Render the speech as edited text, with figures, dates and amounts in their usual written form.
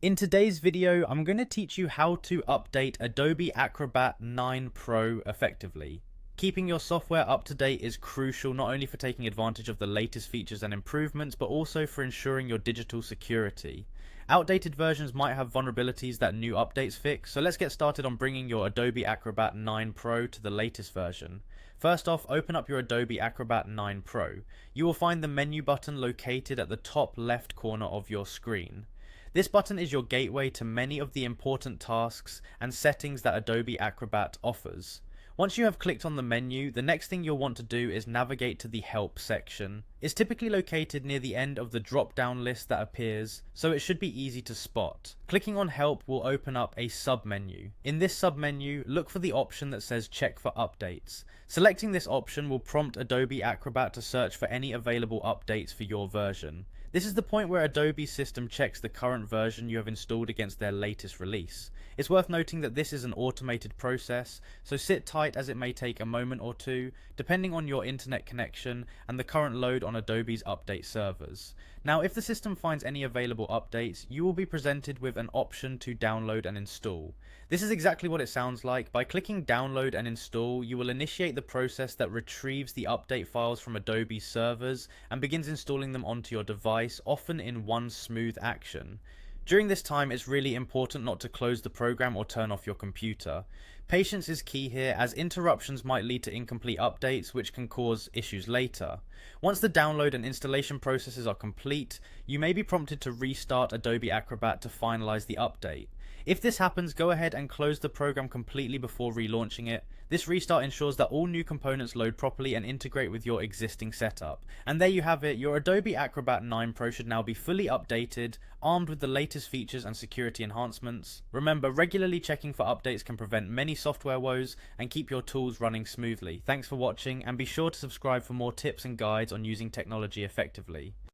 In today's video, I'm going to teach you how to update Adobe Acrobat 9 Pro effectively. Keeping your software up to date is crucial not only for taking advantage of the latest features and improvements, but also for ensuring your digital security. Outdated versions might have vulnerabilities that new updates fix, so let's get started on bringing your Adobe Acrobat 9 Pro to the latest version. First off, open up your Adobe Acrobat 9 Pro. You will find the menu button located at the top left corner of your screen. This button is your gateway to many of the important tasks and settings that Adobe Acrobat offers. Once you have clicked on the menu, the next thing you'll want to do is navigate to the Help section. It's typically located near the end of the drop-down list that appears, so it should be easy to spot. Clicking on Help will open up a sub-menu. In this sub-menu, look for the option that says Check for Updates. Selecting this option will prompt Adobe Acrobat to search for any available updates for your version. This is the point where Adobe's system checks the current version you have installed against their latest release. It's worth noting that this is an automated process, so sit tight as it may take a moment or two, depending on your internet connection and the current load on Adobe's update servers. Now, if the system finds any available updates, you will be presented with an option to download and install. This is exactly what it sounds like. By clicking download and install, you will initiate the process that retrieves the update files from Adobe's servers and begins installing them onto your device, often in one smooth action. During this time, it's really important not to close the program or turn off your computer. Patience is key here, as interruptions might lead to incomplete updates, which can cause issues later. Once the download and installation processes are complete, you may be prompted to restart Adobe Acrobat to finalize the update. If this happens, go ahead and close the program completely before relaunching it. This restart ensures that all new components load properly and integrate with your existing setup. And there you have it, your Adobe Acrobat 9 Pro should now be fully updated, armed with the latest features and security enhancements. Remember, regularly checking for updates can prevent many software woes and keep your tools running smoothly. Thanks for watching, and be sure to subscribe for more tips and guides on using technology effectively.